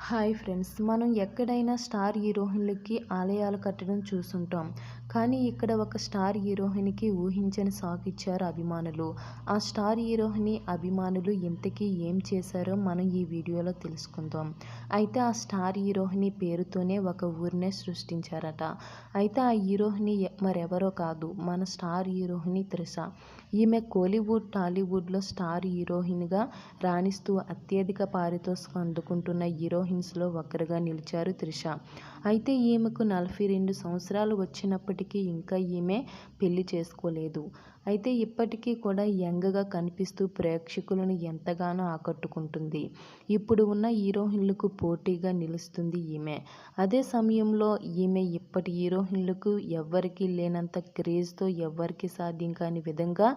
Hi friends, మనం ఎక్కడైనా star హీరోయిన్లకి ఆలయాలు కట్టడం చూసుంటాం. కానీ ఇక్కడ ఒక స్టార్ హీరోయిన్కి ఊహించని షాక్ ఇచ్చారు అభిమానులు. ఆ స్టార్ హీరోయిన్ అభిమానులు ఇంతకీ ఏం చేశారో మనం ఈ వీడియోలో తెలుసుకుందాం. అయితే ఆ స్టార్ హీరోయిన్ పేరుతోనే ఒక ఊరినే సృష్టించారట. అయితే ఆ హీరోయిన్ మరెవరో కాదు, మన స్టార్ హీరోయిన్ త్రిష. ఈమె కోలీవుడ్, టాలీవుడ్లో స్టార్ హీరోయిన్గా రాణిస్తూ అత్యధిక పారితోషికం అందుకుంటున్న హీరోయిన్స్లో ఒకరుగా నిలిచారు త్రిష. అయితే ఈమెకు 42 సంవత్సరాలు వచ్చినప్పటికీ ఇంకా ఈమె పెళ్లి చేసుకోలేదు. అయితే ఇప్పటికీ కూడా యంగ్గా కనిపిస్తూ ప్రేక్షకులను ఎంతగానో ఆకట్టుకుంటుంది. ఇప్పుడు ఉన్న హీరోయిన్లకు పోటీగా నిలుస్తుంది ఈమె. అదే సమయంలో ఈమె ఇప్పటి హీరోయిన్లకు ఎవ్వరికీ లేనంత క్రేజ్తో ఎవ్వరికీ సాధ్యం కాని విధంగా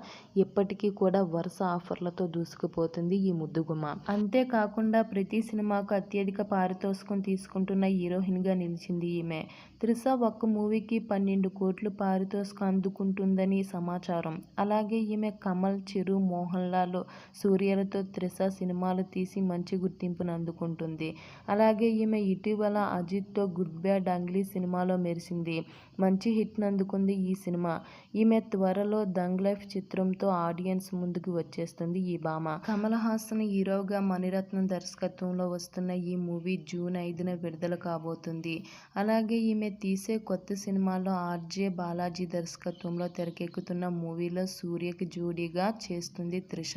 ఇప్పటికీ కూడా వరుస ఆఫర్లతో దూసుకుపోతుంది ఈ ముద్దుగుమ్మ. అంతేకాకుండా ప్రతి సినిమాకు అత్యధిక పారితోషికం తీసుకుంటున్న హీరోయిన్గా నిలిచింది ఈమె. త్రిష ఒక్క మూవీకి 12 కోట్లు పారితోషికం అందుకుంటుందని సమాచారం. అలాగే ఈమె కమల్, చిరు, మోహన్ లాల్, సూర్యలతో త్రిష సినిమాలు తీసి మంచి గుర్తింపును అందుకుంటుంది. అలాగే ఈమె ఇటీవల అజిత్తో గుడ్ బ్యాడ్ అంగ్లీ సినిమాలో మెరిసింది. మంచి హిట్ను అందుకుంది ఈ సినిమా. ఈమె త్వరలో దంగ్ లైఫ్ చిత్రంతో ఆడియన్స్ ముందుకు వచ్చేస్తుంది ఈ భామ. కమల్ హాసన్ హీరోగా, మణిరత్నం దర్శకత్వంలో వస్తున్న ఈ మూవీ జూన్ 5న విడుదల కాబోతుంది. అలాగే ఈమె తీసే కొత్త సినిమాలో ఆర్జే బాలాజీ దర్శకత్వంలో తెరకెక్కుతున్న మూవీలో సూర్యకి జోడీగా చేస్తుంది త్రిష.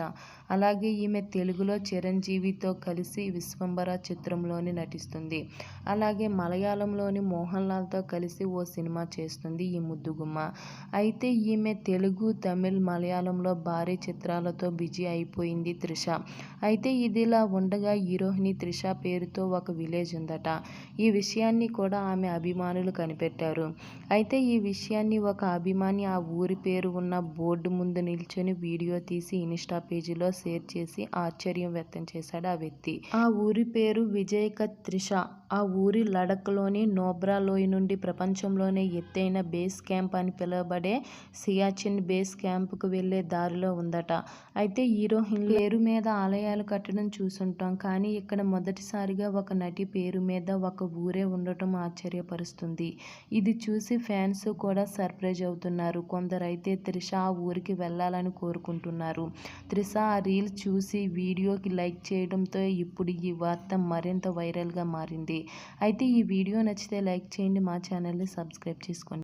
అలాగే ఈమె తెలుగులో చిరంజీవితో కలిసి విశ్వంబర చిత్రంలోని నటిస్తుంది. అలాగే మలయాళంలోని మోహన్ లాల్తో కలిసి ఓ సినిమా చేస్తుంది ఈ ముద్దుగుమ్మ. అయితే ఈమె తెలుగు, తమిళ్, మలయాళంలో భారీ చిత్రాలతో బిజీ అయిపోయింది త్రిష. అయితే ఇదిలా ఉండగా హీరోయిన్ త్రిష పేరుతో ఒక విలేజ్ ఉందట. ఈ విషయాన్ని కూడా ఆమె అభిమానులు కనిపెట్టారు. అయితే ఈ విషయాన్ని ఒక అభిమాని ఆ ఊరి పేరు ఉన్న బోర్డు ముందు నిల్చొని వీడియో తీసి ఇన్స్టా పేజీలో షేర్ చేసి ఆశ్చర్యం వ్యక్తం చేశాడు ఆ వ్యక్తి. ఆ ఊరి పేరు విజయ్ఘాట్. త్రిష ఆ ఊరి లడఖ్లోని నోబ్రా లోయ నుండి ప్రపంచంలోనే ఎత్తైన బేస్ క్యాంప్ అని పిలువబడే సియాచిన్ బేస్ క్యాంప్కు వెళ్లే దారిలో ఉందట. అయితే హీరోయిన్ల పేరు మీద ఆలయాలు కట్టడం చూసుంటాం, కానీ ఇక్కడ మొదటిసారిగా ఒక నటి పేరు మీద ఒక ఊరే ఉండటం ఆశ్చర్యపరుస్తుంది. ఇది చూసి ఫ్యాన్స్ కూడా సర్ప్రైజ్ అవుతున్నారు. కొందరైతే త్రిష ఆ ఊరికి వెళ్లాలని కోరుకుంటున్నారు. త్రిష ఆ రీల్ చూసి వీడియోకి లైక్ చేయడంతో ఇప్పుడు ఈ వార్త మరింత వైరల్గా మారింది. అయితే ఈ వీడియో నచ్చితే లైక్ చేయండి, మా ఛానల్ని సబ్స్క్రైబ్ చేసుకోండి.